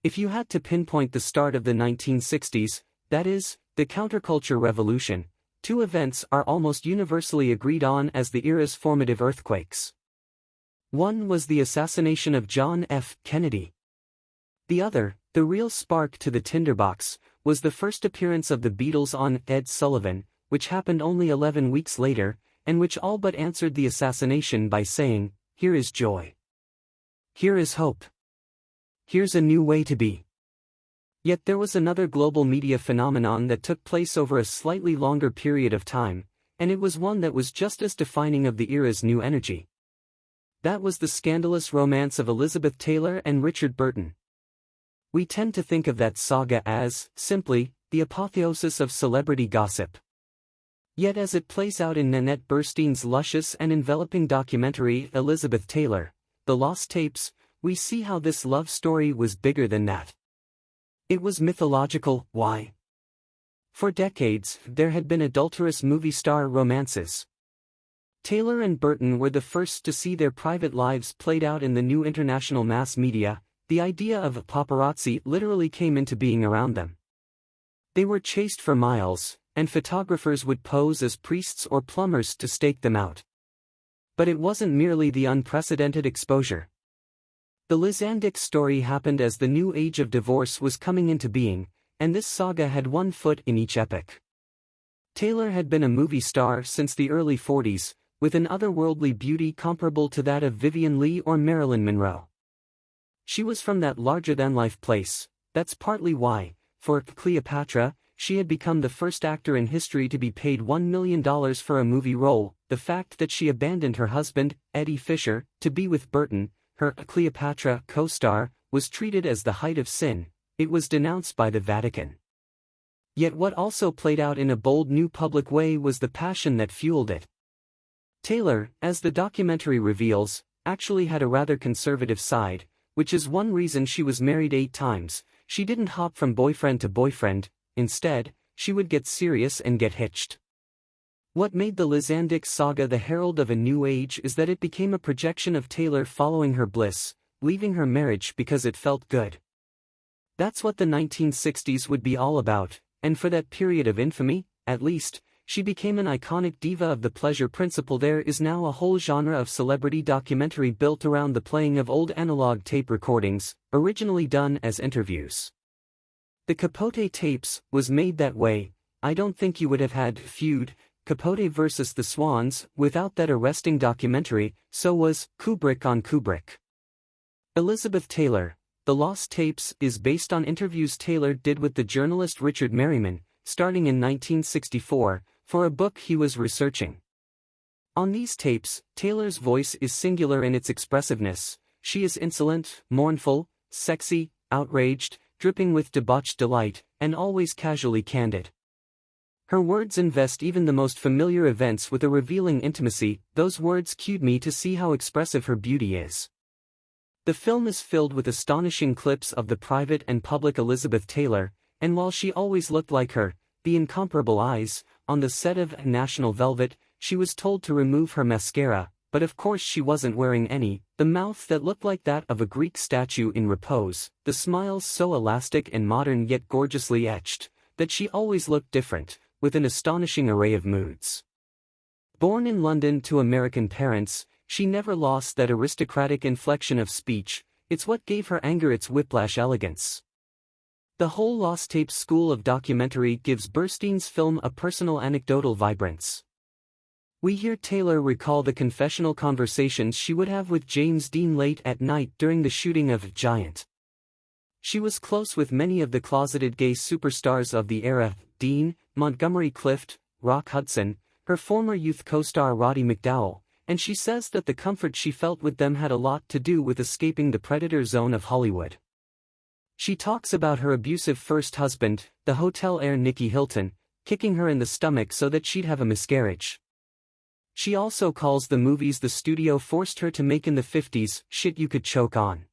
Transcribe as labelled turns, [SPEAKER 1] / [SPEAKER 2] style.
[SPEAKER 1] If you had to pinpoint the start of the 1960s, that is, the counterculture revolution, two events are almost universally agreed on as the era's formative earthquakes. One was the assassination of John F. Kennedy. The other, the real spark to the tinderbox, was the first appearance of the Beatles on Ed Sullivan, which happened only 11 weeks later, and which all but answered the assassination by saying, "Here is joy. Here is hope. Here's a new way to be." Yet there was another global media phenomenon that took place over a slightly longer period of time, and it was one that was just as defining of the era's new energy. That was the scandalous romance of Elizabeth Taylor and Richard Burton. We tend to think of that saga as, simply, the apotheosis of celebrity gossip. Yet as it plays out in Nanette Burstein's luscious and enveloping documentary Elizabeth Taylor, The Lost Tapes, we see how this love story was bigger than that. It was mythological. Why? For decades, there had been adulterous movie star romances. Taylor and Burton were the first to see their private lives played out in the new international mass media. The idea of paparazzi literally came into being around them. They were chased for miles, and photographers would pose as priests or plumbers to stake them out. But it wasn't merely the unprecedented exposure. The Lizandik story happened as the new age of divorce was coming into being, and this saga had one foot in each epic. Taylor had been a movie star since the early 40s, with an otherworldly beauty comparable to that of Vivian Leigh or Marilyn Monroe. She was from that larger-than-life place. That's partly why, for Cleopatra, she had become the first actor in history to be paid $1 million for a movie role. The fact that she abandoned her husband, Eddie Fisher, to be with Burton, her Cleopatra co-star, was treated as the height of sin. It was denounced by the Vatican. Yet what also played out in a bold new public way was the passion that fueled it. Taylor, as the documentary reveals, actually had a rather conservative side, which is one reason she was married 8 times. She didn't hop from boyfriend to boyfriend. Instead, she would get serious and get hitched. What made the Lizandik saga the herald of a new age is that it became a projection of Taylor following her bliss, leaving her marriage because it felt good. That's what the 1960s would be all about, and for that period of infamy, at least, she became an iconic diva of the pleasure principle. There is now a whole genre of celebrity documentary built around the playing of old analog tape recordings, originally done as interviews. The Capote tapes was made that way. I don't think you would have had Feud, Capote vs. the Swans, without that arresting documentary. So was Kubrick on Kubrick. Elizabeth Taylor, The Lost Tapes, is based on interviews Taylor did with the journalist Richard Merriman, starting in 1964, for a book he was researching. On these tapes, Taylor's voice is singular in its expressiveness. She is insolent, mournful, sexy, outraged, dripping with debauched delight, and always casually candid. Her words invest even the most familiar events with a revealing intimacy. Those words cued me to see how expressive her beauty is. The film is filled with astonishing clips of the private and public Elizabeth Taylor, and while she always looked like her, the incomparable eyes, on the set of National Velvet, she was told to remove her mascara, but of course she wasn't wearing any. The mouth that looked like that of a Greek statue in repose, the smiles so elastic and modern yet gorgeously etched, that she always looked different, with an astonishing array of moods. Born in London to American parents, she never lost that aristocratic inflection of speech. It's what gave her anger its whiplash elegance. The whole Lost Tapes school of documentary gives Burstein's film a personal anecdotal vibrance. We hear Taylor recall the confessional conversations she would have with James Dean late at night during the shooting of Giant. She was close with many of the closeted gay superstars of the era: Dean, Montgomery Clift, Rock Hudson, her former youth co-star Roddy McDowall, and she says that the comfort she felt with them had a lot to do with escaping the predator zone of Hollywood. She talks about her abusive first husband, the hotel heir Nicky Hilton, kicking her in the stomach so that she'd have a miscarriage. She also calls the movies the studio forced her to make in the 50s shit you could choke on.